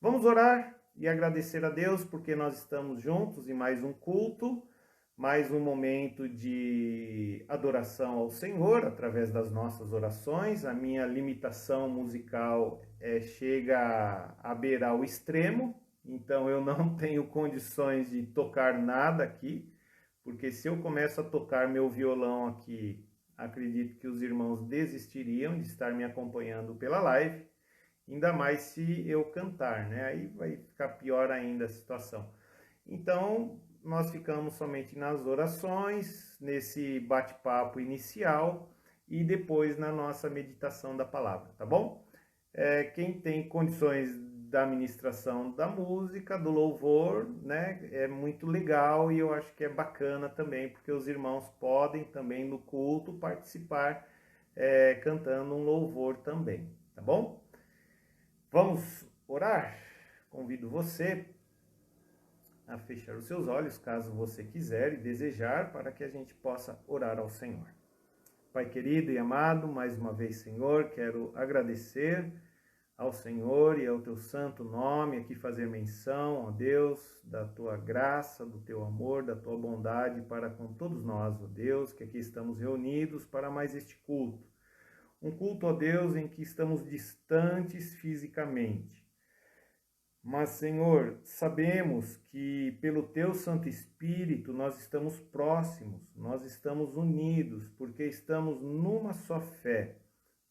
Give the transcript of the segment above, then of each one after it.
Vamos orar e agradecer a Deus porque nós estamos juntos em mais um culto, mais um momento de adoração ao Senhor através das nossas orações. A minha limitação musical chega a beirar o extremo, então eu não tenho condições de tocar nada aqui, porque se eu começo a tocar meu violão aqui, acredito que os irmãos desistiriam de estar me acompanhando pela live. Ainda mais se eu cantar, né? Aí vai ficar pior ainda a situação. Então, nós ficamos somente nas orações, nesse bate-papo inicial e depois na nossa meditação da palavra, tá bom? Quem tem condições da ministração da música, do louvor, né? É muito legal e eu acho que é bacana também, porque os irmãos podem também no culto participar cantando um louvor também, tá bom? Vamos orar? Convido você a fechar os seus olhos, caso você quiser e desejar, para que a gente possa orar ao Senhor. Pai querido e amado, mais uma vez, Senhor, quero agradecer ao Senhor e ao teu santo nome, aqui fazer menção, ó Deus, da tua graça, do teu amor, da tua bondade para com todos nós, ó Deus, que aqui estamos reunidos para mais este culto. Um culto a Deus em que estamos distantes fisicamente. Mas, Senhor, sabemos que pelo Teu Santo Espírito nós estamos próximos, nós estamos unidos, porque estamos numa só fé,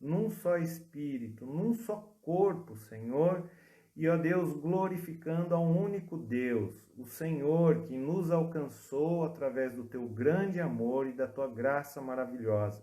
num só Espírito, num só corpo, Senhor, e, ó Deus, glorificando ao único Deus, o Senhor que nos alcançou através do Teu grande amor e da Tua graça maravilhosa.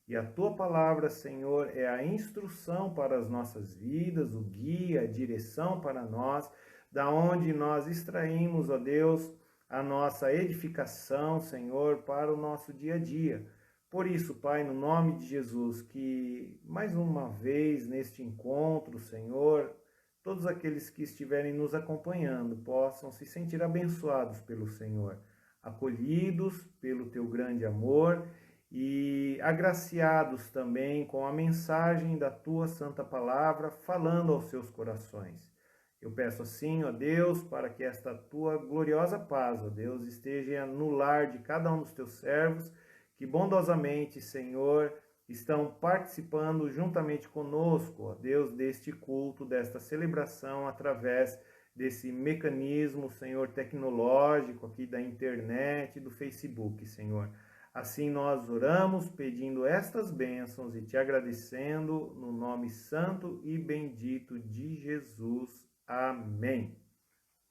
E a Tua palavra, Senhor, é a instrução para as nossas vidas, o guia, a direção para nós, da onde nós extraímos, ó Deus, a nossa edificação, Senhor, para o nosso dia a dia. Por isso, Pai, no nome de Jesus, que mais uma vez neste encontro, Senhor, todos aqueles que estiverem nos acompanhando possam se sentir abençoados pelo Senhor, acolhidos pelo Teu grande amor e agraciados também com a mensagem da Tua Santa Palavra, falando aos seus corações. Eu peço assim, ó Deus, para que esta Tua gloriosa paz, ó Deus, esteja no lar de cada um dos Teus servos, que bondosamente, Senhor, estão participando juntamente conosco, ó Deus, deste culto, desta celebração, através desse mecanismo, Senhor, tecnológico aqui da internet, do Facebook, Senhor. Assim nós oramos pedindo estas bênçãos e te agradecendo no nome santo e bendito de Jesus. Amém.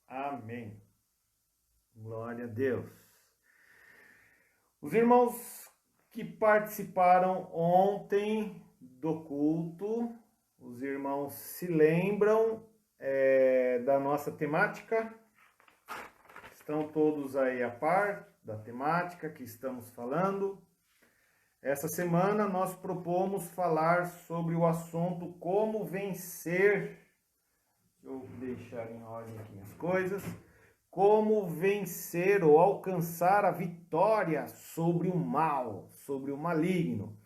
Amém. Glória a Deus. Os irmãos que participaram ontem do culto, os irmãos se lembram da nossa temática? Estão todos aí a par da temática que estamos falando? Essa semana nós propomos falar sobre o assunto como vencer. Deixa eu deixar em ordem aqui as coisas. Como vencer ou alcançar a vitória sobre o mal, sobre o maligno.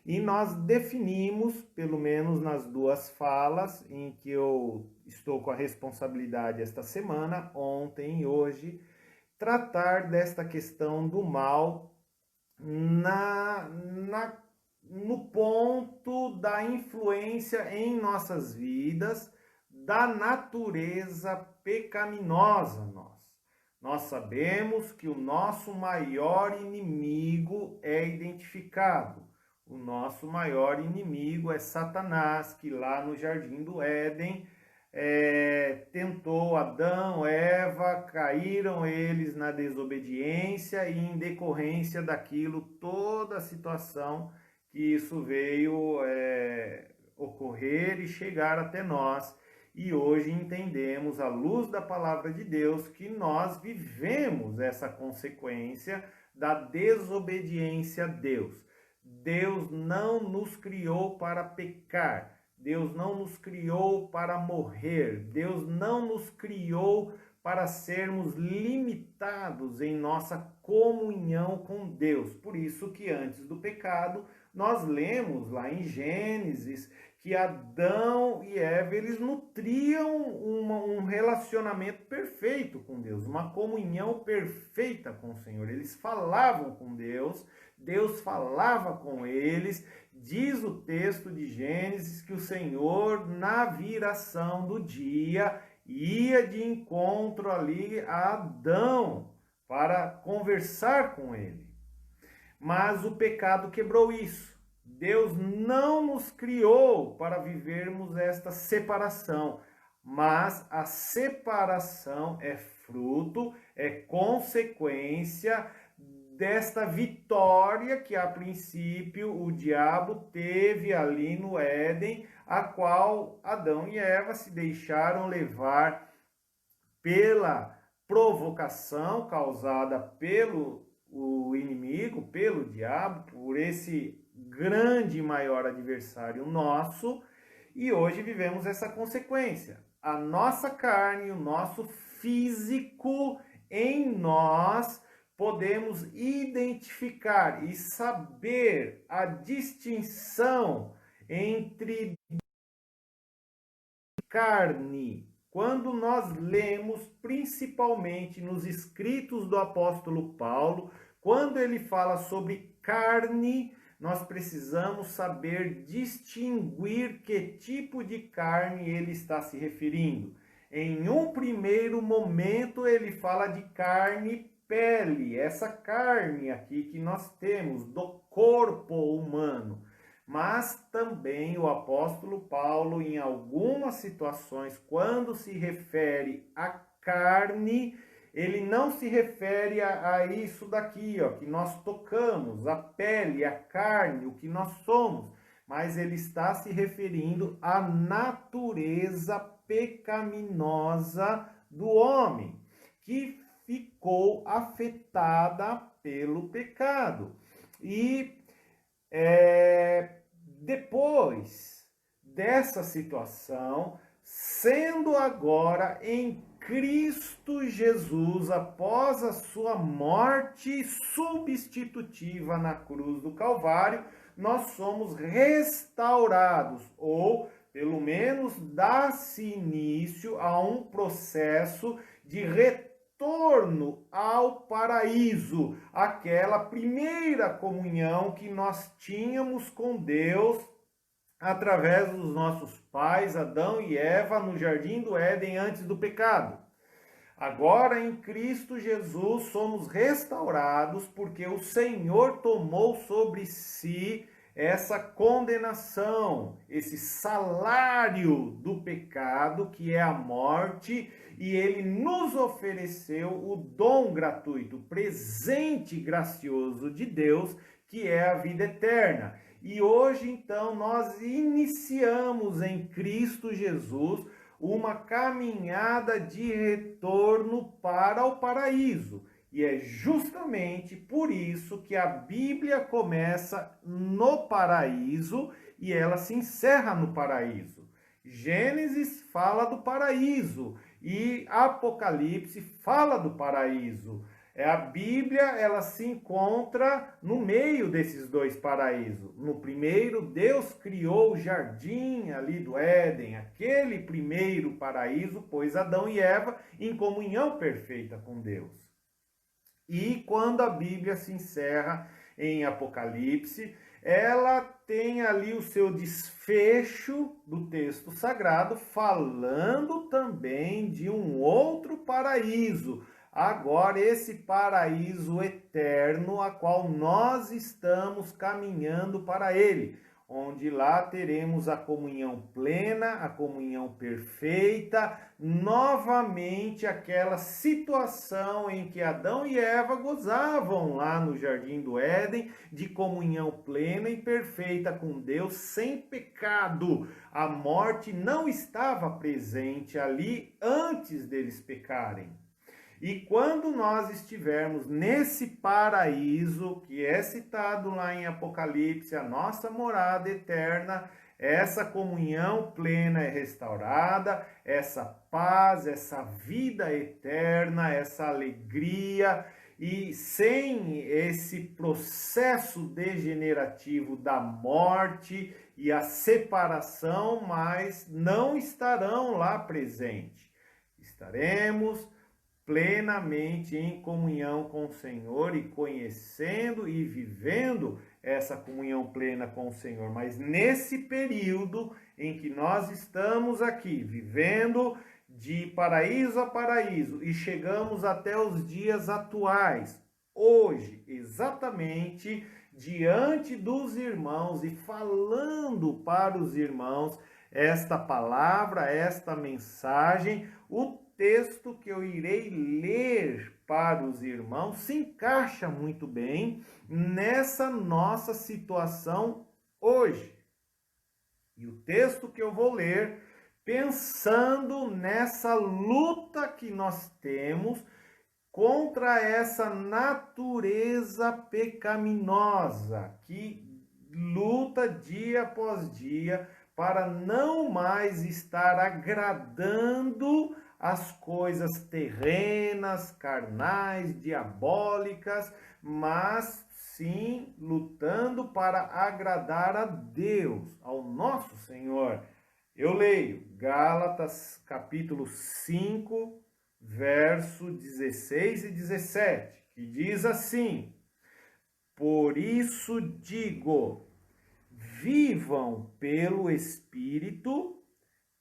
E nós definimos, pelo menos nas duas falas em que eu estou com a responsabilidade esta semana, ontem e hoje, tratar desta questão do mal no ponto da influência em nossas vidas, da natureza pecaminosa nossa. Nós sabemos que o nosso maior inimigo é identificado. O nosso maior inimigo é Satanás, que lá no Jardim do Éden tentou Adão, Eva, caíram eles na desobediência e em decorrência daquilo, toda a situação que isso veio ocorrer e chegar até nós. E hoje entendemos, à luz da palavra de Deus, que nós vivemos essa consequência da desobediência a Deus. Deus não nos criou para pecar. Deus não nos criou para morrer. Deus não nos criou para sermos limitados em nossa comunhão com Deus. Por isso que antes do pecado, nós lemos lá em Gênesis que Adão e Eva, eles nutriam um relacionamento perfeito com Deus, uma comunhão perfeita com o Senhor. Eles falavam com Deus, Deus falava com eles. Diz o texto de Gênesis que o Senhor, na viração do dia, ia de encontro ali a Adão para conversar com ele. Mas o pecado quebrou isso. Deus não nos criou para vivermos esta separação, mas a separação é fruto, é consequência desta vitória que a princípio o diabo teve ali no Éden, a qual Adão e Eva se deixaram levar pela provocação causada pelo inimigo, pelo diabo, por esse grande e maior adversário nosso, e hoje vivemos essa consequência. A nossa carne, o nosso físico em nós, podemos identificar e saber a distinção entre carne. Quando nós lemos, principalmente nos escritos do apóstolo Paulo, quando ele fala sobre carne, nós precisamos saber distinguir que tipo de carne ele está se referindo. Em um primeiro momento, ele fala de carne pele, essa carne aqui que nós temos do corpo humano. Mas também o apóstolo Paulo, em algumas situações, quando se refere à carne, ele não se refere a isso daqui, ó, que nós tocamos, a pele, a carne, o que nós somos, mas ele está se referindo à natureza pecaminosa do homem, que ficou afetada pelo pecado. E depois dessa situação, sendo agora em Cristo Jesus, após a sua morte substitutiva na cruz do Calvário, nós somos restaurados, ou pelo menos dá-se início a um processo de retorno ao paraíso, aquela primeira comunhão que nós tínhamos com Deus através dos nossos pais, Adão e Eva, no jardim do Éden antes do pecado. Agora em Cristo Jesus somos restaurados porque o Senhor tomou sobre si essa condenação, esse salário do pecado, que é a morte, e ele nos ofereceu o dom gratuito, o presente gracioso de Deus, que é a vida eterna. E hoje, então, nós iniciamos em Cristo Jesus uma caminhada de retorno para o paraíso. E é justamente por isso que a Bíblia começa no paraíso e ela se encerra no paraíso. Gênesis fala do paraíso e Apocalipse fala do paraíso. A Bíblia, ela se encontra no meio desses dois paraísos. No primeiro, Deus criou o jardim ali do Éden, aquele primeiro paraíso, pôs Adão e Eva em comunhão perfeita com Deus. E quando a Bíblia se encerra em Apocalipse, ela tem ali o seu desfecho do texto sagrado, falando também de um outro paraíso. Agora, esse paraíso eterno, a qual nós estamos caminhando para ele, onde lá teremos a comunhão plena, a comunhão perfeita, novamente aquela situação em que Adão e Eva gozavam lá no Jardim do Éden, de comunhão plena e perfeita com Deus, sem pecado. A morte não estava presente ali antes deles pecarem. E quando nós estivermos nesse paraíso, que é citado lá em Apocalipse, a nossa morada eterna, essa comunhão plena é restaurada, essa paz, essa vida eterna, essa alegria, e sem esse processo degenerativo da morte e a separação, mas não estarão lá presentes. estaremos plenamente em comunhão com o Senhor e conhecendo e vivendo essa comunhão plena com o Senhor. Mas nesse período em que nós estamos aqui, vivendo de paraíso a paraíso e chegamos até os dias atuais, hoje, exatamente diante dos irmãos e falando para os irmãos esta palavra, esta mensagem, o texto que eu irei ler para os irmãos se encaixa muito bem nessa nossa situação hoje. E o texto que eu vou ler, pensando nessa luta que nós temos contra essa natureza pecaminosa que luta dia após dia para não mais estar agradando as coisas terrenas, carnais, diabólicas, mas sim lutando para agradar a Deus, ao nosso Senhor. Eu leio Gálatas capítulo 5, verso 16 e 17, que diz assim: por isso digo, vivam pelo Espírito,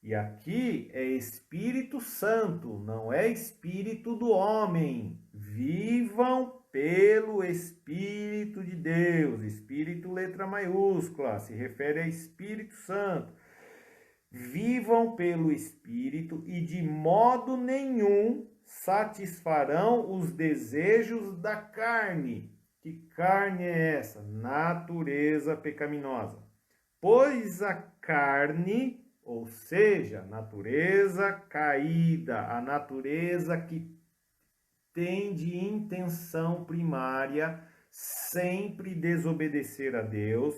e aqui é Espírito Santo, não é Espírito do homem. Vivam pelo Espírito de Deus. Espírito, letra maiúscula, se refere a Espírito Santo. Vivam pelo Espírito e de modo nenhum satisfarão os desejos da carne. Que carne é essa? Natureza pecaminosa. Pois a carne, ou seja, a natureza caída, a natureza que tem de intenção primária sempre desobedecer a Deus,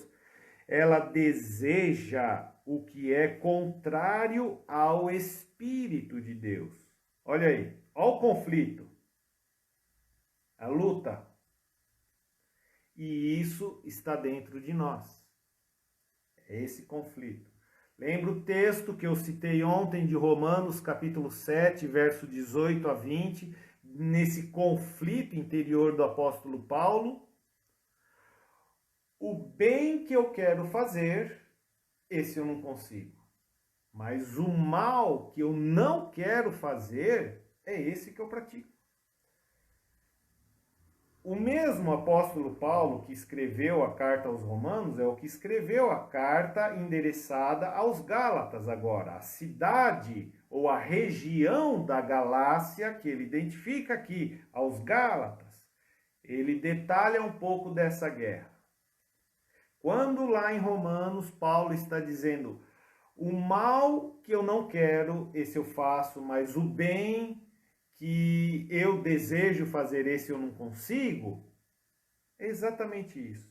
ela deseja o que é contrário ao Espírito de Deus. Olha aí, olha o conflito, a luta. E isso está dentro de nós. É esse conflito. Lembra o texto que eu citei ontem de Romanos, capítulo 7, verso 18 a 20, nesse conflito interior do apóstolo Paulo? O bem que eu quero fazer, esse eu não consigo. Mas o mal que eu não quero fazer, é esse que eu pratico. O mesmo apóstolo Paulo que escreveu a carta aos Romanos é o que escreveu a carta endereçada aos Gálatas agora. A cidade ou a região da Galácia que ele identifica aqui aos Gálatas, ele detalha um pouco dessa guerra. Quando lá em Romanos Paulo está dizendo: o mal que eu não quero, esse eu faço, mas o bem que eu desejo fazer, esse eu não consigo, é exatamente isso.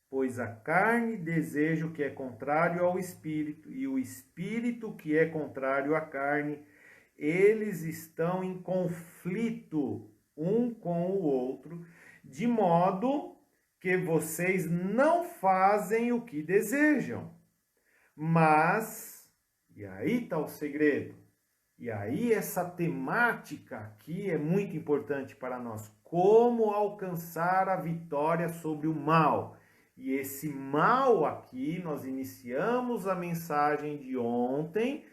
Pois a carne deseja o que é contrário ao espírito, e o espírito que é contrário à carne, eles estão em conflito um com o outro, de modo que vocês não fazem o que desejam. Mas, e aí está o segredo, e aí essa temática aqui é muito importante para nós. Como alcançar a vitória sobre o mal. E esse mal aqui, nós iniciamos a mensagem de ontem,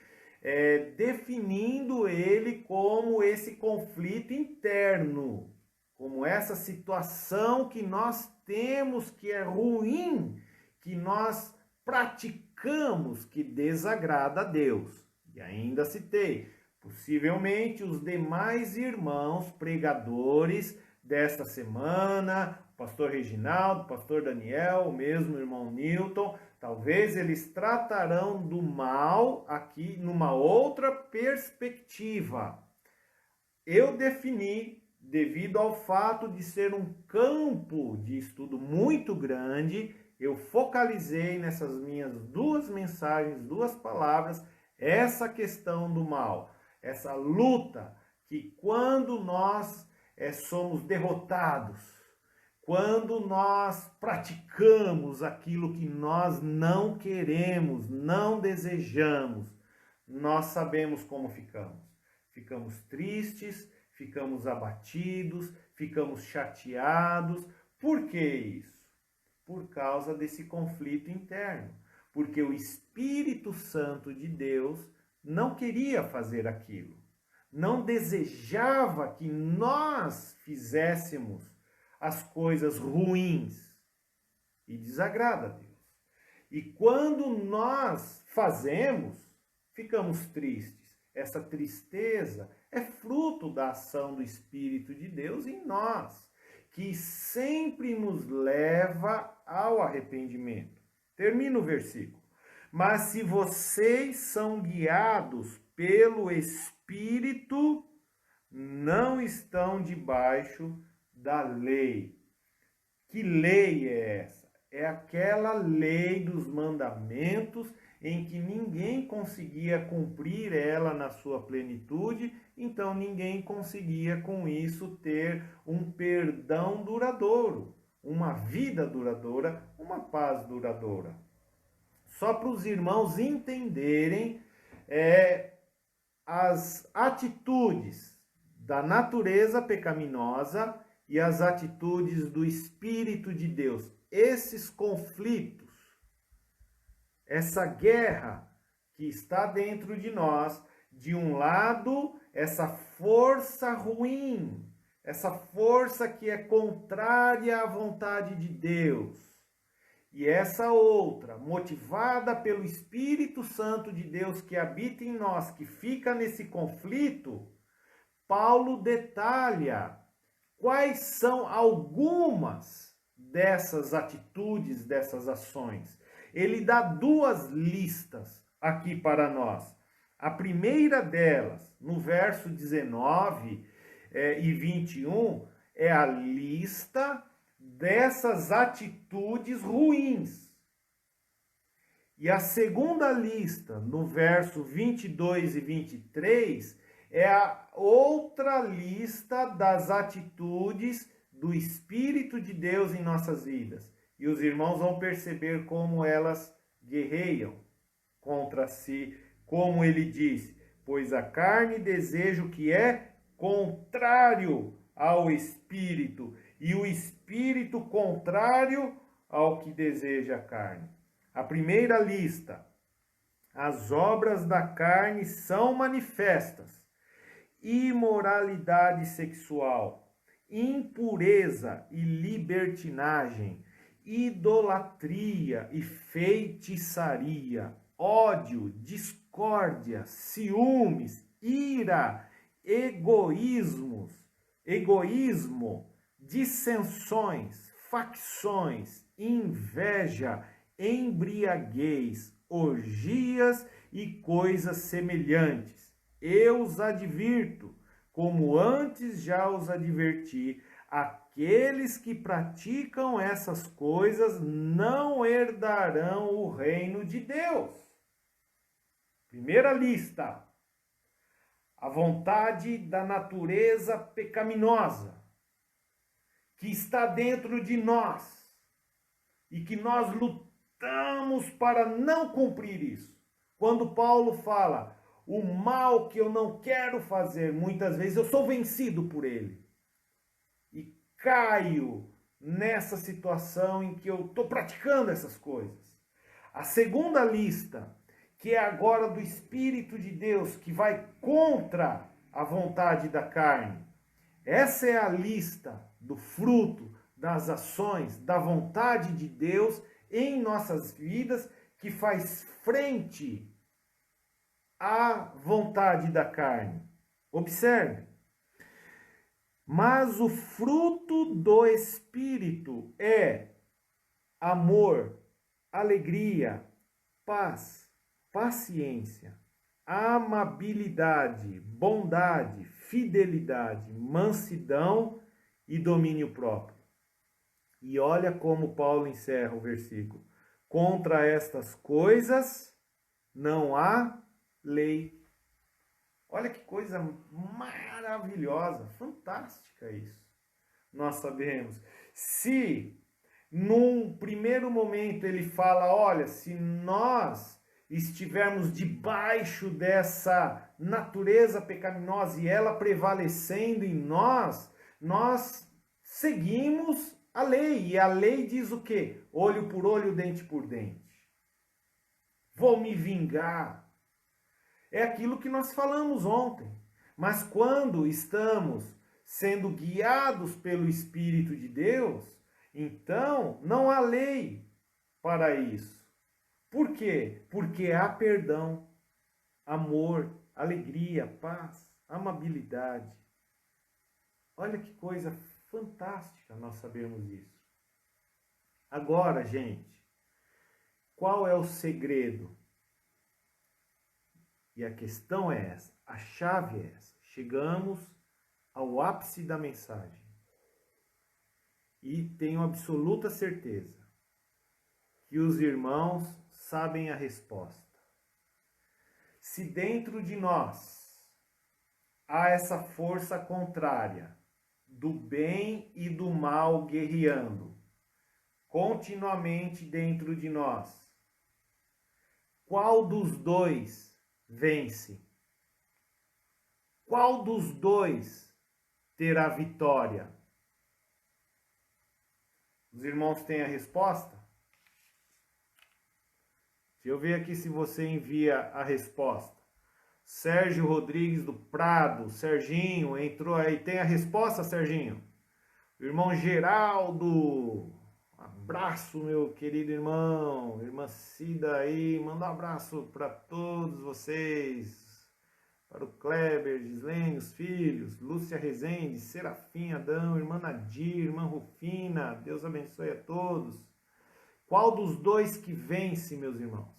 definindo ele como esse conflito interno, como essa situação que nós temos que é ruim, que nós praticamos, que desagrada a Deus. E ainda citei, possivelmente os demais irmãos pregadores desta semana, o pastor Reginaldo, o pastor Daniel, o mesmo irmão Newton, talvez eles tratarão do mal aqui numa outra perspectiva. Eu defini, devido ao fato de ser um campo de estudo muito grande, eu focalizei nessas minhas duas mensagens, duas palavras, essa questão do mal, essa luta que quando nós somos derrotados, quando nós praticamos aquilo que nós não queremos, não desejamos, nós sabemos como ficamos. Ficamos tristes, ficamos abatidos, ficamos chateados. Por que isso? Por causa desse conflito interno. Porque o Espírito Santo de Deus não queria fazer aquilo. Não desejava que nós fizéssemos as coisas ruins. E desagrada a Deus. E quando nós fazemos, ficamos tristes. Essa tristeza é fruto da ação do Espírito de Deus em nós, que sempre nos leva ao arrependimento. Termina o versículo. Mas se vocês são guiados pelo Espírito, não estão debaixo da lei. Que lei é essa? É aquela lei dos mandamentos em que ninguém conseguia cumprir ela na sua plenitude, então ninguém conseguia com isso ter um perdão duradouro, uma vida duradoura, uma paz duradoura. Só para os irmãos entenderem as atitudes da natureza pecaminosa e as atitudes do Espírito de Deus. Esses conflitos, essa guerra que está dentro de nós, de um lado, essa força ruim, essa força que é contrária à vontade de Deus, e essa outra, motivada pelo Espírito Santo de Deus que habita em nós, que fica nesse conflito, Paulo detalha quais são algumas dessas atitudes, dessas ações. Ele dá duas listas aqui para nós. A primeira delas, no verso 19 e 21, é a lista dessas atitudes ruins. E a segunda lista, no verso 22 e 23, é a outra lista das atitudes do Espírito de Deus em nossas vidas. E os irmãos vão perceber como elas guerreiam contra si, como ele diz, pois a carne deseja o que é contrário ao Espírito, e o Espírito contrário ao que deseja a carne. A primeira lista, as obras da carne são manifestas: imoralidade sexual, impureza e libertinagem, idolatria e feitiçaria, ódio, discórdia, ciúmes, ira, egoísmo, dissensões, facções, inveja, embriaguez, orgias e coisas semelhantes. Eu os advirto, como antes já os adverti, aqueles que praticam essas coisas não herdarão o reino de Deus. Primeira lista: a vontade da natureza pecaminosa, que está dentro de nós, e que nós lutamos para não cumprir isso. Quando Paulo fala, o mal que eu não quero fazer, muitas vezes eu sou vencido por ele. E caio nessa situação em que eu estou praticando essas coisas. A segunda lista, que é agora do Espírito de Deus, que vai contra a vontade da carne. Essa é a lista do fruto, das ações, da vontade de Deus em nossas vidas, que faz frente à vontade da carne. Observe. Mas o fruto do Espírito é amor, alegria, paz, paciência, amabilidade, bondade, fidelidade, mansidão e domínio próprio. E olha como Paulo encerra o versículo. Contra estas coisas não há lei. Olha que coisa maravilhosa, fantástica isso. Nós sabemos. Se num primeiro momento ele fala, olha, se nós estivermos debaixo dessa natureza pecaminosa e ela prevalecendo em nós, nós seguimos a lei. E a lei diz o quê? Olho por olho, dente por dente. Vou me vingar. É aquilo que nós falamos ontem. Mas quando estamos sendo guiados pelo Espírito de Deus, então não há lei para isso. Por quê? Porque há perdão, amor, alegria, paz, amabilidade. Olha que coisa fantástica nós sabermos isso. Agora, gente, qual é o segredo? E a questão é essa, a chave é essa. Chegamos ao ápice da mensagem. E tenho absoluta certeza que os irmãos sabem a resposta. Se dentro de nós há essa força contrária do bem e do mal guerreando continuamente dentro de nós, qual dos dois vence? Qual dos dois terá vitória? Os irmãos têm a resposta? Deixa eu ver aqui se você envia a resposta. Sérgio Rodrigues do Prado. Serginho entrou aí. Tem a resposta, Serginho? O irmão Geraldo. Abraço, meu querido irmão. Irmã Cida aí. Manda um abraço para todos vocês. Para o Kleber, Gislene, os filhos. Lúcia Rezende, Serafim Adão, irmã Nadir, irmã Rufina. Deus abençoe a todos. Qual dos dois que vence, meus irmãos?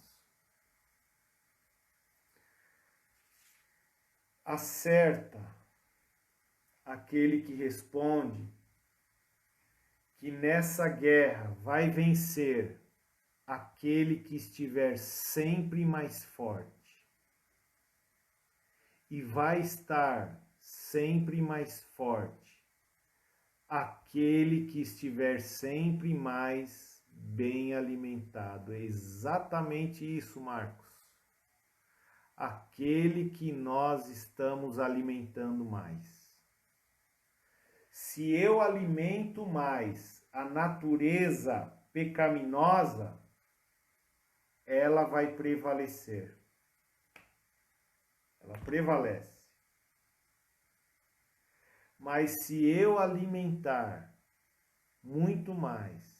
Acerta aquele que responde que nessa guerra vai vencer aquele que estiver sempre mais forte e vai estar sempre mais forte aquele que estiver sempre mais bem alimentado. É exatamente isso, Marcos. Aquele que nós estamos alimentando mais. Se eu alimento mais a natureza pecaminosa, ela vai prevalecer. Ela prevalece. Mas se eu alimentar muito mais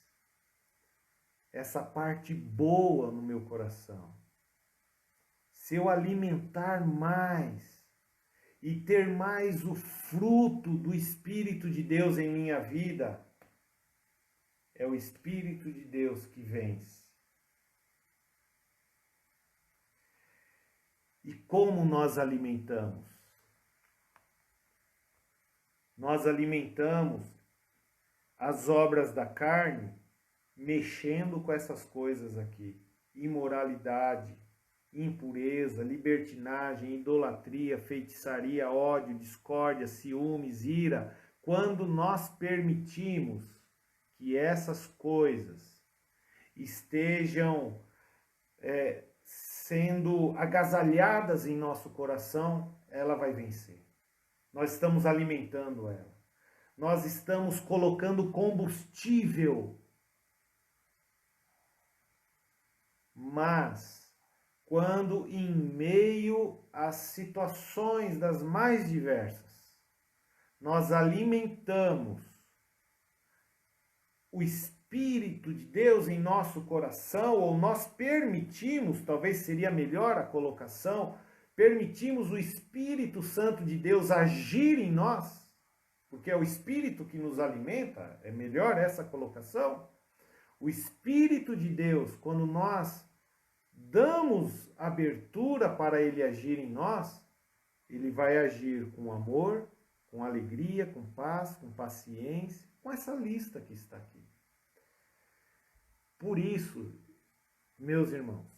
essa parte boa no meu coração, se eu alimentar mais e ter mais o fruto do Espírito de Deus em minha vida, é o Espírito de Deus que vence. E como nós alimentamos? Nós alimentamos as obras da carne mexendo com essas coisas aqui. Imoralidade, impureza, libertinagem, idolatria, feitiçaria, ódio, discórdia, ciúmes, ira. Quando nós permitimos que essas coisas estejam sendo agasalhadas em nosso coração, ela vai vencer. Nós estamos alimentando ela. Nós estamos colocando combustível. Mas quando em meio às situações das mais diversas, nós alimentamos o Espírito de Deus em nosso coração, ou nós permitimos, talvez seria melhor a colocação, permitimos o Espírito Santo de Deus agir em nós, porque é o Espírito que nos alimenta, é melhor essa colocação. O Espírito de Deus, quando nós damos abertura para ele agir em nós, ele vai agir com amor, com alegria, com paz, com paciência, com essa lista que está aqui. Por isso, meus irmãos,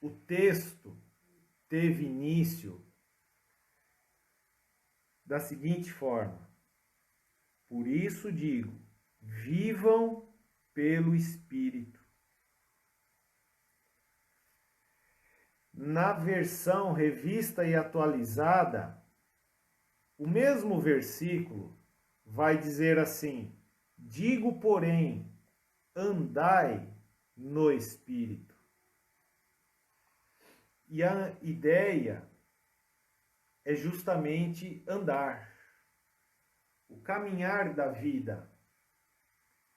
o texto teve início da seguinte forma: por isso digo, vivam pelo Espírito, Na versão revista e atualizada, o mesmo versículo vai dizer assim: digo, porém, andai no Espírito. E a ideia é justamente andar. O caminhar da vida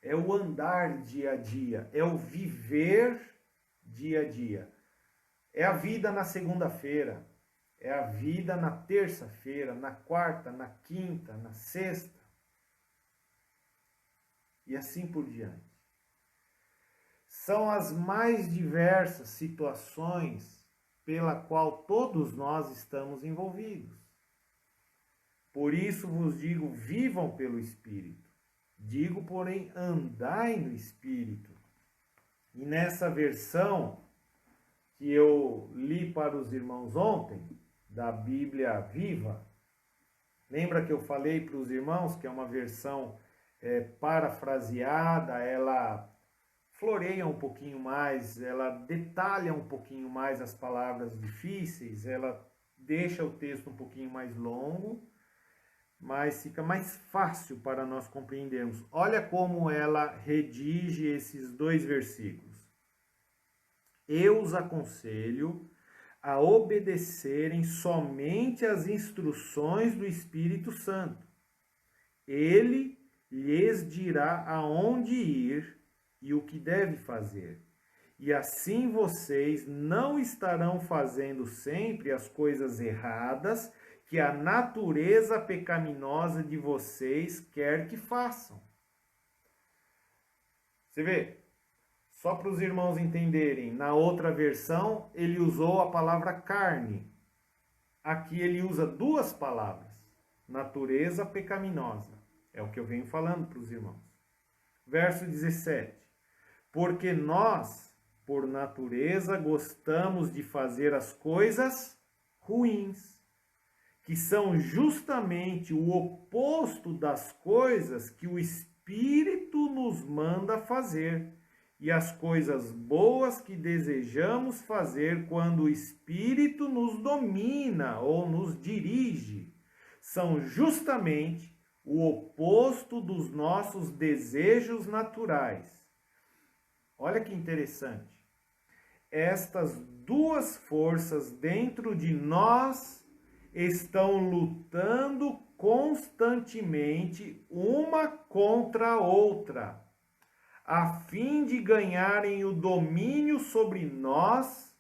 é o andar dia a dia, é o viver dia a dia. É a vida na segunda-feira, é a vida na terça-feira, na quarta, na quinta, na sexta. E assim por diante. São as mais diversas situações pela qual todos nós estamos envolvidos. Por isso vos digo, vivam pelo Espírito. Digo, porém, andai no Espírito. E nessa versão que eu li para os irmãos ontem, da Bíblia Viva, lembra que eu falei para os irmãos que é uma versão parafraseada, ela floreia um pouquinho mais, ela detalha um pouquinho mais as palavras difíceis, ela deixa o texto um pouquinho mais longo, mas fica mais fácil para nós compreendermos. Olha como ela redige esses 2 versículos. Eu os aconselho a obedecerem somente às instruções do Espírito Santo. Ele lhes dirá aonde ir e o que deve fazer. E assim vocês não estarão fazendo sempre as coisas erradas que a natureza pecaminosa de vocês quer que façam. Você vê? Só para os irmãos entenderem, na outra versão ele usou a palavra carne. Aqui ele usa 2 palavras. Natureza pecaminosa. É o que eu venho falando para os irmãos. Verso 17. Porque nós, por natureza, gostamos de fazer as coisas ruins, que são justamente o oposto das coisas que o Espírito nos manda fazer, e as coisas boas que desejamos fazer quando o Espírito nos domina ou nos dirige, são justamente o oposto dos nossos desejos naturais. Olha que interessante. Estas 2 forças dentro de nós estão lutando constantemente uma contra a outra, a fim de ganharem o domínio sobre nós,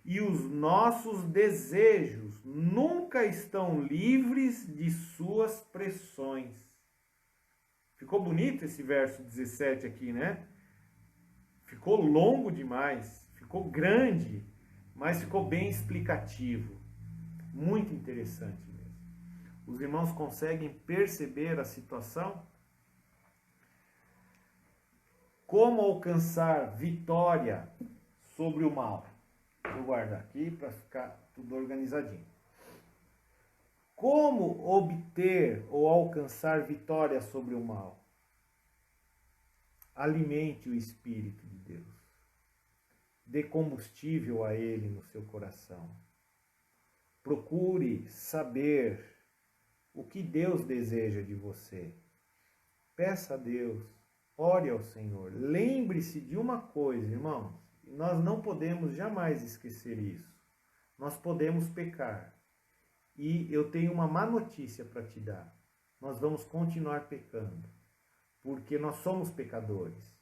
e os nossos desejos nunca estão livres de suas pressões. Ficou bonito esse verso 17 aqui, né? Ficou longo demais, ficou grande, mas ficou bem explicativo. Muito interessante mesmo. Os irmãos conseguem perceber a situação? Como alcançar vitória sobre o mal? Vou guardar aqui para ficar tudo organizadinho. Como obter ou alcançar vitória sobre o mal? Alimente o Espírito de Deus. Dê combustível a ele no seu coração. Procure saber o que Deus deseja de você. Peça a Deus, ore ao Senhor. Lembre-se de uma coisa, irmãos, nós não podemos jamais esquecer isso. Nós podemos pecar. E eu tenho uma má notícia para te dar. Nós vamos continuar pecando, porque nós somos pecadores.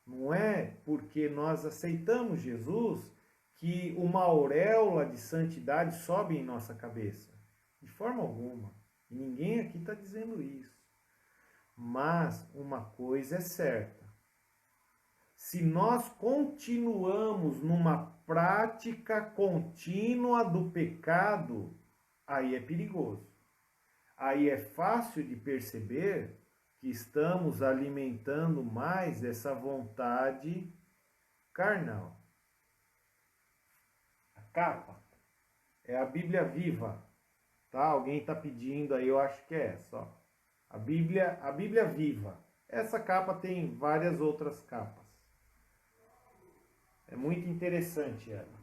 Não é porque nós aceitamos Jesus que uma auréola de santidade sobe em nossa cabeça. De forma alguma. E ninguém aqui está dizendo isso. Mas uma coisa é certa. Se nós continuamos numa prática contínua do pecado, aí é perigoso. Aí é fácil de perceber que estamos alimentando mais essa vontade carnal. A capa é a Bíblia Viva, tá? Alguém está pedindo aí, eu acho que é essa, ó. A Bíblia Viva. Essa capa tem várias outras capas. É muito interessante ela.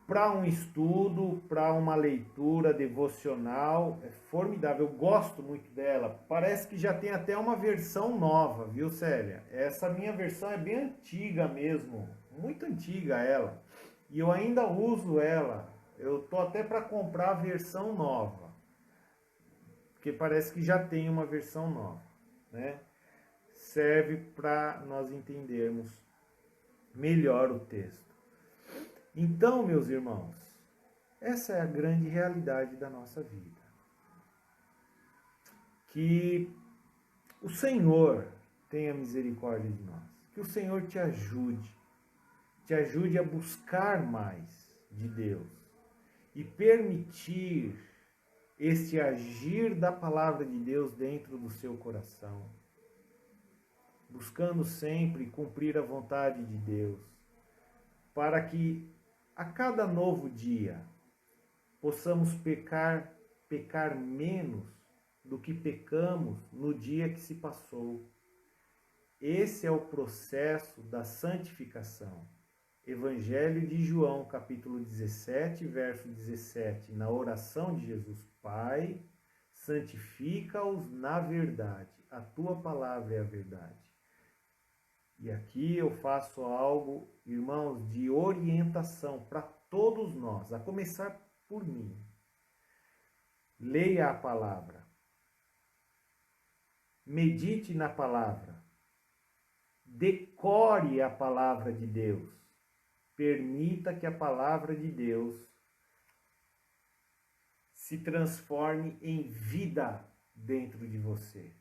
para um estudo, para uma leitura devocional, é formidável. Eu gosto muito dela. Parece que já tem até uma versão nova, viu, Célia? Essa minha versão é bem antiga mesmo, muito antiga ela. E eu ainda uso ela. Eu tô até para comprar a versão nova, porque parece que já tem uma versão nova, né? Serve para nós entendermos melhor o texto. Então, meus irmãos, essa é a grande realidade da nossa vida. Que o Senhor tenha misericórdia de nós. Que o Senhor te ajude a buscar mais de Deus e permitir este agir da palavra de Deus dentro do seu coração, buscando sempre cumprir a vontade de Deus, para que a cada novo dia possamos pecar menos do que pecamos no dia que se passou. Esse é o processo da santificação. Evangelho de João, capítulo 17, verso 17, na oração de Jesus: Pai, santifica-os na verdade, a tua palavra é a verdade. E aqui eu faço algo, irmãos, de orientação para todos nós, a começar por mim. Leia a palavra. Medite na palavra. Decore a palavra de Deus. Permita que a palavra de Deus se transforme em vida dentro de você.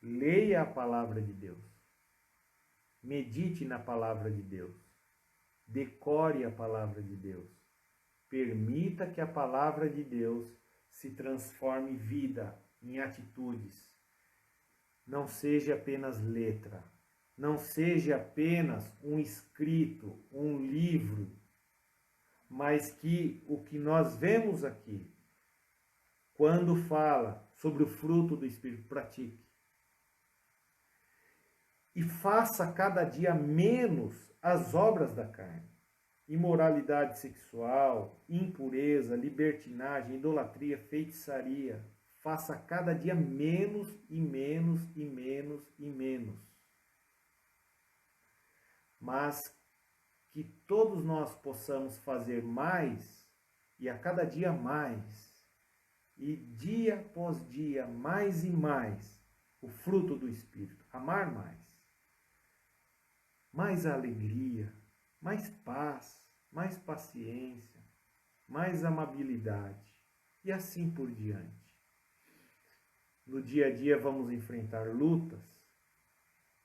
Leia a palavra de Deus. Medite na palavra de Deus. Decore a palavra de Deus. Permita que a palavra de Deus se transforme em vida, em atitudes. Não seja apenas letra. Não seja apenas um escrito, um livro. Mas que o que nós vemos aqui, quando fala sobre o fruto do Espírito, pratique. E faça cada dia menos as obras da carne. Imoralidade sexual, impureza, libertinagem, idolatria, feitiçaria. Faça cada dia menos e menos e menos e menos. Mas que todos nós possamos fazer mais, e a cada dia mais, e dia após dia, mais e mais, o fruto do Espírito. Amar mais alegria, mais paz, mais paciência, mais amabilidade, e assim por diante. No dia a dia vamos enfrentar lutas?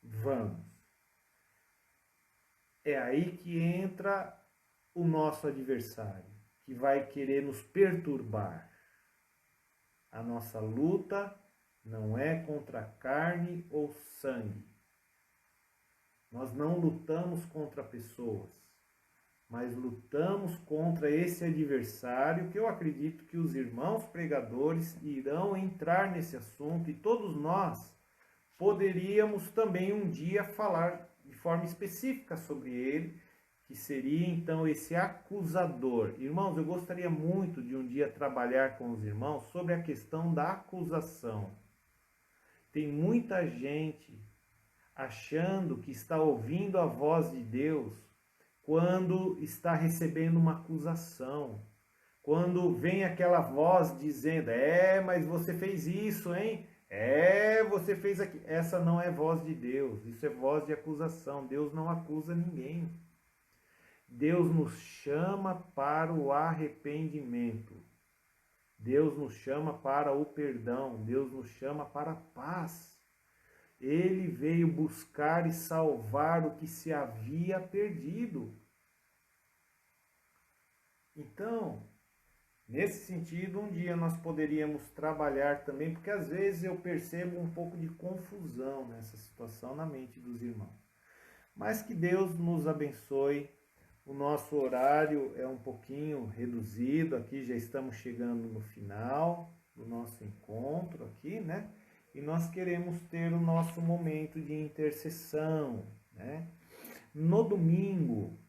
Vamos. É aí que entra o nosso adversário, que vai querer nos perturbar. A nossa luta não é contra carne ou sangue. Nós não lutamos contra pessoas, mas lutamos contra esse adversário, que eu acredito que os irmãos pregadores irão entrar nesse assunto, e todos nós poderíamos também um dia falar de forma específica sobre ele, que seria então esse acusador. Irmãos, eu gostaria muito de um dia trabalhar com os irmãos sobre a questão da acusação. Tem muita gente achando que está ouvindo a voz de Deus quando está recebendo uma acusação. Quando vem aquela voz dizendo: mas você fez isso, hein? Você fez aquilo. Essa não é voz de Deus, isso é voz de acusação. Deus não acusa ninguém. Deus nos chama para o arrependimento. Deus nos chama para o perdão. Deus nos chama para a paz. Ele veio buscar e salvar o que se havia perdido. Então, nesse sentido, um dia nós poderíamos trabalhar também, porque às vezes eu percebo um pouco de confusão nessa situação na mente dos irmãos. Mas que Deus nos abençoe. O nosso horário é um pouquinho reduzido, aqui já estamos chegando no final do nosso encontro aqui, né? E nós queremos ter o nosso momento de intercessão, né? No domingo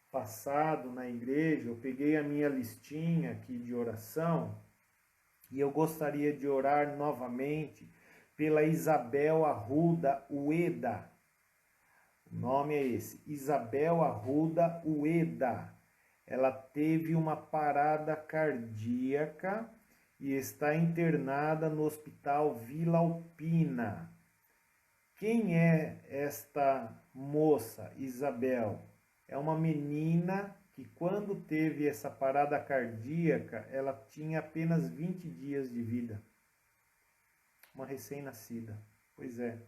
passado, na igreja, eu peguei a minha listinha aqui de oração e eu gostaria de orar novamente pela Isabel Arruda Ueda. O nome é esse, Isabel Arruda Ueda. Ela teve uma parada cardíaca e está internada no Hospital Vila Alpina. Quem é esta moça, Isabel? É uma menina que quando teve essa parada cardíaca, ela tinha apenas 20 dias de vida. Uma recém-nascida. Pois é.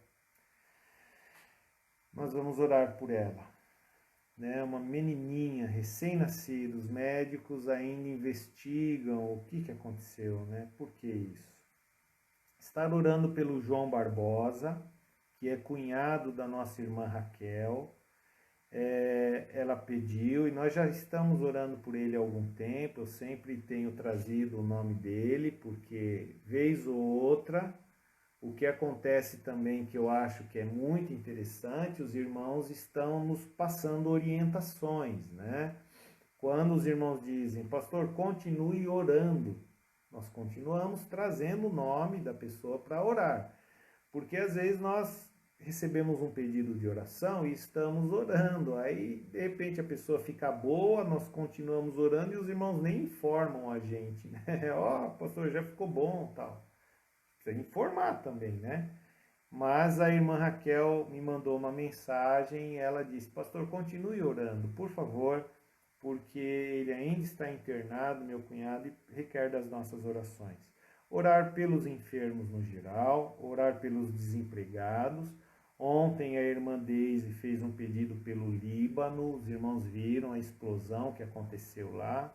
Nós vamos orar por ela. Né? Uma menininha recém-nascida. Os médicos ainda investigam o que aconteceu, né? Por que isso? Estar orando pelo João Barbosa, que é cunhado da nossa irmã Raquel. Ela pediu e nós já estamos orando por ele há algum tempo. Eu sempre tenho trazido o nome dele, porque vez ou outra, o que acontece também que eu acho que é muito interessante, os irmãos estão nos passando orientações, né? Quando os irmãos dizem, pastor, continue orando, nós continuamos trazendo o nome da pessoa para orar, porque às vezes nós recebemos um pedido de oração e estamos orando, aí de repente a pessoa fica boa, nós continuamos orando e os irmãos nem informam a gente, né? Ó, pastor, já ficou bom, tal. Precisa informar também, né? Mas a irmã Raquel me mandou uma mensagem e ela disse, pastor, continue orando, por favor, porque ele ainda está internado, meu cunhado, e requer das nossas orações. Orar pelos enfermos no geral, orar pelos desempregados. Ontem a irmã Deise fez um pedido pelo Líbano, os irmãos viram a explosão que aconteceu lá,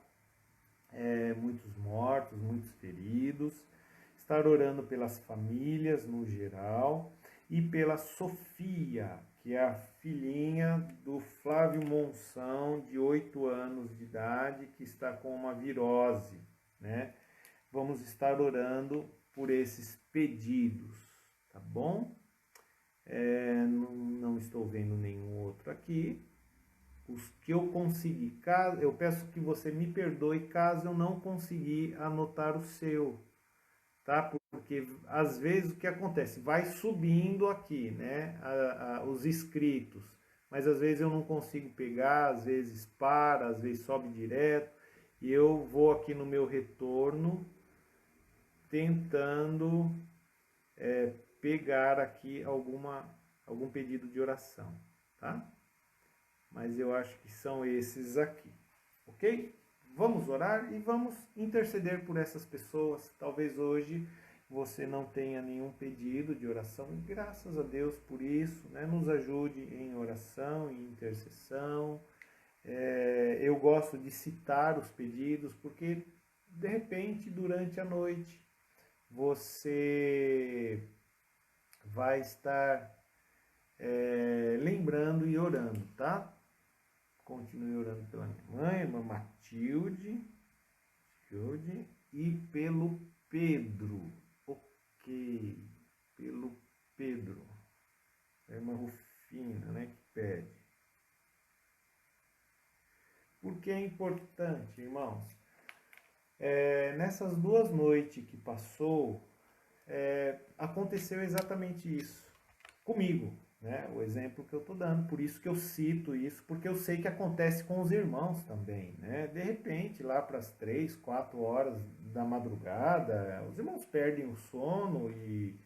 muitos mortos, muitos feridos. Estar orando pelas famílias no geral e pela Sofia, que é a filhinha do Flávio Monção, de 8 anos de idade, que está com uma virose, né? Vamos estar orando por esses pedidos, tá bom? Não estou vendo nenhum outro aqui. Os que eu consegui, eu peço que você me perdoe caso eu não conseguir anotar o seu, tá? Porque às vezes o que acontece? Vai subindo aqui, né? Os inscritos, mas às vezes eu não consigo pegar, às vezes para, às vezes sobe direto, e eu vou aqui no meu retorno tentando pegar aqui algum pedido de oração, tá? Mas eu acho que são esses aqui, ok? Vamos orar e vamos interceder por essas pessoas. Talvez hoje você não tenha nenhum pedido de oração, e graças a Deus por isso, né? Nos ajude em oração, em intercessão. Eu gosto de citar os pedidos, porque de repente durante a noite você vai estar lembrando e orando, tá? Continue orando pela minha mãe, irmã Matilde, e pelo Pedro. Ok, pelo Pedro. É a irmã Rufina, né, que pede. Por que é importante, irmãos? Nessas 2 noites que passou, aconteceu exatamente isso comigo, né? O exemplo que eu estou dando, por isso que eu cito isso, porque eu sei que acontece com os irmãos também, né? De repente, lá para as 3, 4 horas da madrugada, os irmãos perdem o sono e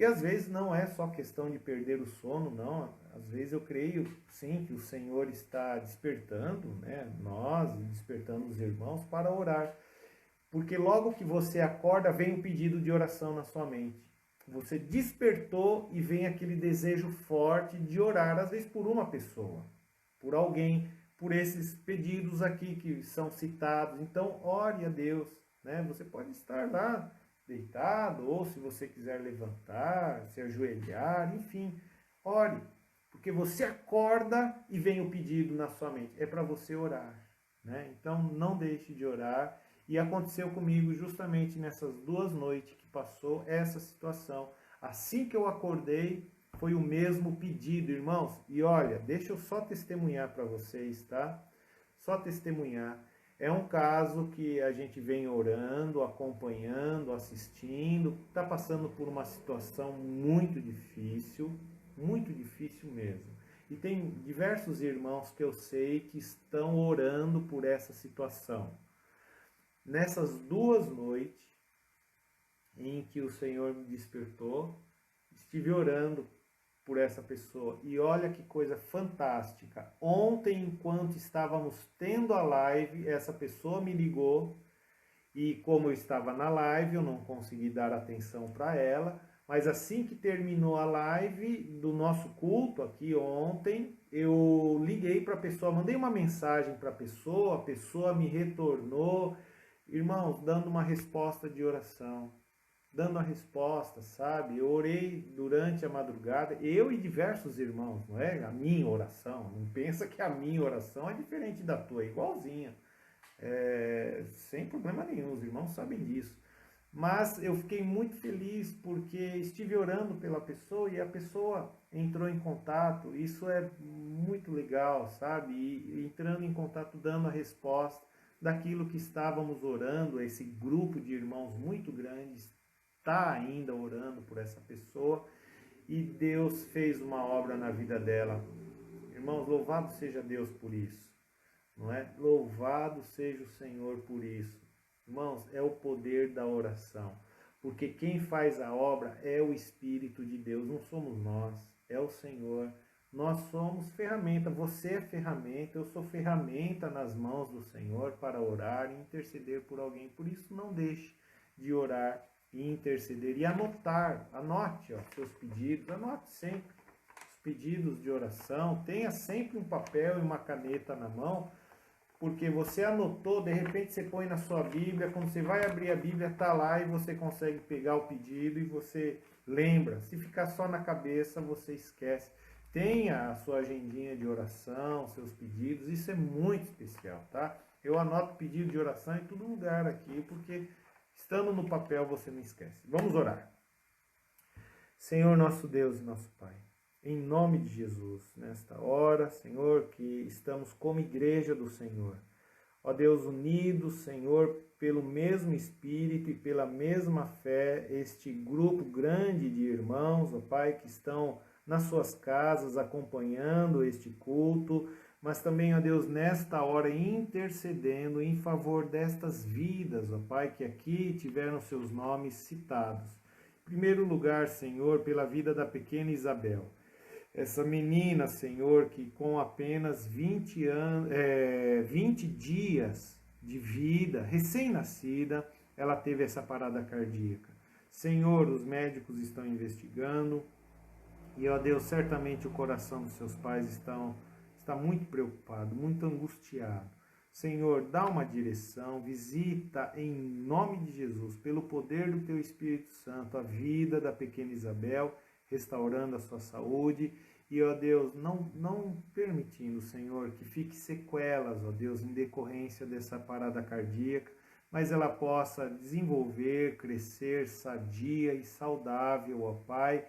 às vezes não é só questão de perder o sono, não. Às vezes eu creio, sim, que o Senhor está despertando, né, nós, despertando os irmãos para orar. Porque logo que você acorda, vem um pedido de oração na sua mente. Você despertou e vem aquele desejo forte de orar, às vezes por uma pessoa, por alguém, por esses pedidos aqui que são citados. Então, ore a Deus, né? Você pode estar lá deitado, ou se você quiser levantar, se ajoelhar, enfim, ore, porque você acorda e vem o pedido na sua mente. É para você orar, né? Então, não deixe de orar. E aconteceu comigo justamente nessas 2 noites que passou essa situação. Assim que eu acordei, foi o mesmo pedido, irmãos. E olha, deixa eu só testemunhar para vocês, tá? Só testemunhar. É um caso que a gente vem orando, acompanhando, assistindo, está passando por uma situação muito difícil mesmo. E tem diversos irmãos que eu sei que estão orando por essa situação. Nessas 2 noites em que o Senhor me despertou, estive orando por essa pessoa. E olha que coisa fantástica. Ontem, enquanto estávamos tendo a live, essa pessoa me ligou e como eu estava na live, eu não consegui dar atenção para ela, mas assim que terminou a live do nosso culto aqui ontem, eu liguei para a pessoa, mandei uma mensagem para a pessoa me retornou, irmãos, dando uma resposta de oração. Dando a resposta, sabe? Eu orei durante a madrugada, eu e diversos irmãos, não é? A minha oração, não pensa que a minha oração é diferente da tua, é igualzinha. Sem problema nenhum, os irmãos sabem disso. Mas eu fiquei muito feliz porque estive orando pela pessoa e a pessoa entrou em contato, isso é muito legal, sabe? E entrando em contato, dando a resposta daquilo que estávamos orando, esse grupo de irmãos muito grandes, está ainda orando por essa pessoa e Deus fez uma obra na vida dela. Irmãos, louvado seja Deus por isso, não é? Louvado seja o Senhor por isso. Irmãos, é o poder da oração, porque quem faz a obra é o Espírito de Deus, não somos nós, é o Senhor. Nós somos ferramenta, você é ferramenta, eu sou ferramenta nas mãos do Senhor para orar e interceder por alguém. Por isso, não deixe de orar e interceder e anote seus pedidos, anote sempre os pedidos de oração, tenha sempre um papel e uma caneta na mão, porque você anotou, de repente você põe na sua Bíblia, quando você vai abrir a Bíblia, está lá e você consegue pegar o pedido e você lembra. Se ficar só na cabeça, você esquece. Tenha a sua agendinha de oração, seus pedidos, isso é muito especial, tá? Eu anoto pedido de oração em todo lugar aqui, porque estando no papel, você não esquece. Vamos orar. Senhor, nosso Deus e nosso Pai, em nome de Jesus, nesta hora, Senhor, que estamos como igreja do Senhor. Ó Deus, unidos, Senhor, pelo mesmo Espírito e pela mesma fé, este grupo grande de irmãos, ó Pai, que estão nas suas casas acompanhando este culto, mas também, ó Deus, nesta hora intercedendo em favor destas vidas, ó Pai, que aqui tiveram seus nomes citados. Em primeiro lugar, Senhor, pela vida da pequena Isabel. Essa menina, Senhor, que com apenas 20 dias de vida, recém-nascida, ela teve essa parada cardíaca. Senhor, os médicos estão investigando e, ó Deus, certamente o coração dos seus pais está muito preocupado, muito angustiado. Senhor, dá uma direção, visita em nome de Jesus, pelo poder do Teu Espírito Santo, a vida da pequena Isabel, restaurando a sua saúde e, ó Deus, não permitindo, Senhor, que fique sequelas, ó Deus, em decorrência dessa parada cardíaca, mas ela possa desenvolver, crescer sadia e saudável, ó Pai,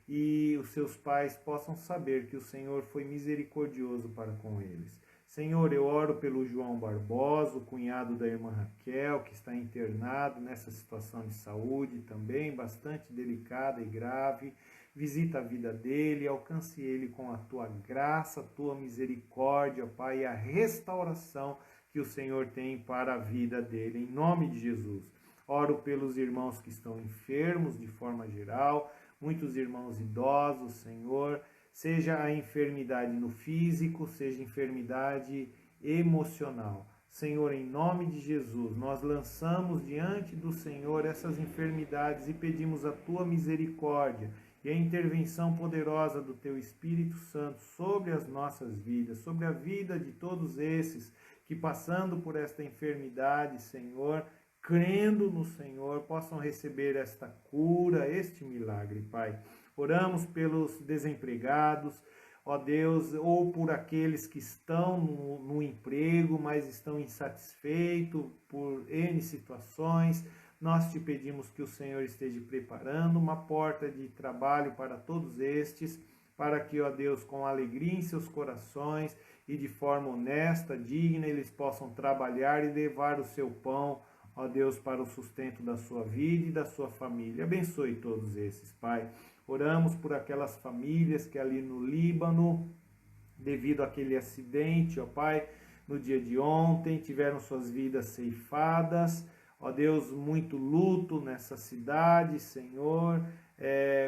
e os seus pais possam saber que o Senhor foi misericordioso para com eles. Senhor, eu oro pelo João Barbosa, o cunhado da irmã Raquel, que está internado nessa situação de saúde também, bastante delicada e grave. Visita a vida dele, alcance ele com a tua graça, a tua misericórdia, Pai, e a restauração que o Senhor tem para a vida dele, em nome de Jesus. Oro pelos irmãos que estão enfermos de forma geral, muitos irmãos idosos, Senhor, seja a enfermidade no físico, seja enfermidade emocional. Senhor, em nome de Jesus, nós lançamos diante do Senhor essas enfermidades e pedimos a tua misericórdia e a intervenção poderosa do teu Espírito Santo sobre as nossas vidas, sobre a vida de todos esses que passando por esta enfermidade, Senhor, crendo no Senhor, possam receber esta cura, este milagre, Pai. Oramos pelos desempregados, ó Deus, ou por aqueles que estão no emprego, mas estão insatisfeitos por N situações. nós te pedimos que o Senhor esteja preparando uma porta de trabalho para todos estes, para que, ó Deus, com alegria em seus corações e de forma honesta, digna, eles possam trabalhar e levar o seu pão, ó Deus, para o sustento da sua vida e da sua família. Abençoe todos esses, Pai. Oramos por aquelas famílias que ali no Líbano, devido àquele acidente, ó Pai, no dia de ontem, tiveram suas vidas ceifadas. Ó Deus, muito luto nessa cidade, Senhor.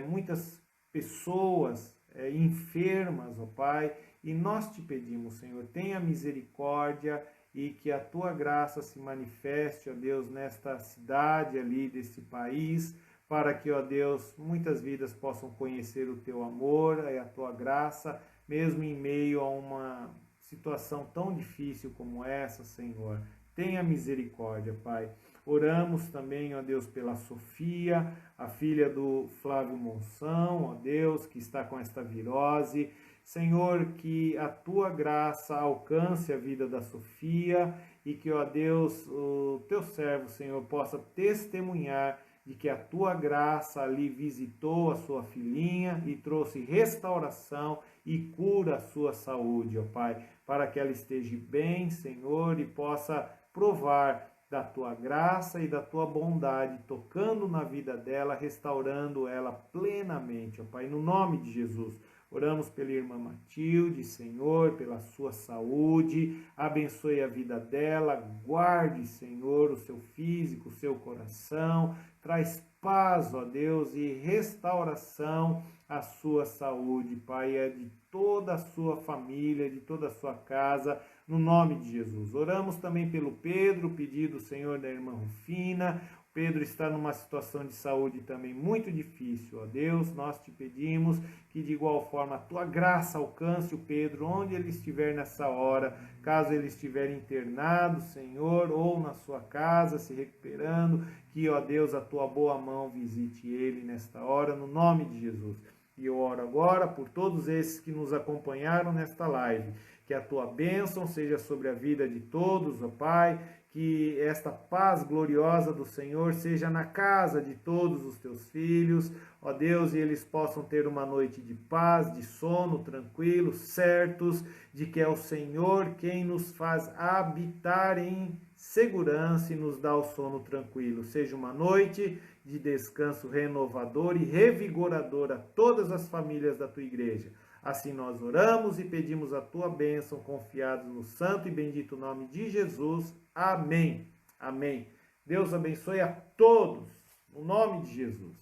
Muitas pessoas enfermas, ó Pai, e nós te pedimos, Senhor, tenha misericórdia e que a tua graça se manifeste, ó Deus, nesta cidade ali, desse país, para que, ó Deus, muitas vidas possam conhecer o teu amor e a tua graça, mesmo em meio a uma situação tão difícil como essa, Senhor. Tenha misericórdia, Pai. Oramos também, ó Deus, pela Sofia, a filha do Flávio Monção, ó Deus, que está com esta virose. Senhor, que a tua graça alcance a vida da Sofia e que, ó Deus, o teu servo, Senhor, possa testemunhar de que a tua graça ali visitou a sua filhinha e trouxe restauração e cura a sua saúde, ó Pai, para que ela esteja bem, Senhor, e possa provar da tua graça e da tua bondade, tocando na vida dela, restaurando ela plenamente, ó Pai, no nome de Jesus. Oramos pela irmã Matilde, Senhor, pela sua saúde, abençoe a vida dela, guarde, Senhor, o seu físico, o seu coração, traz paz, ó Deus, e restauração à sua saúde, Pai, é de toda a sua família, de toda a sua casa, no nome de Jesus. Oramos também pelo Pedro, pedido, Senhor, da irmã Rufina. Pedro está numa situação de saúde também muito difícil, ó Deus, nós te pedimos que de igual forma a tua graça alcance o Pedro, onde ele estiver nessa hora, caso ele estiver internado, Senhor, ou na sua casa se recuperando, que, ó Deus, a tua boa mão visite ele nesta hora, no nome de Jesus. E eu oro agora por todos esses que nos acompanharam nesta live, que a tua bênção seja sobre a vida de todos, ó Pai, que esta paz gloriosa do Senhor seja na casa de todos os teus filhos, ó Deus, e eles possam ter uma noite de paz, de sono tranquilo, certos de que é o Senhor quem nos faz habitar em segurança e nos dá o sono tranquilo. Seja uma noite de descanso renovador e revigorador a todas as famílias da tua igreja. Assim nós oramos e pedimos a tua bênção, confiados no santo e bendito nome de Jesus. Amém. Amém. Deus abençoe a todos, no nome de Jesus.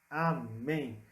Amém.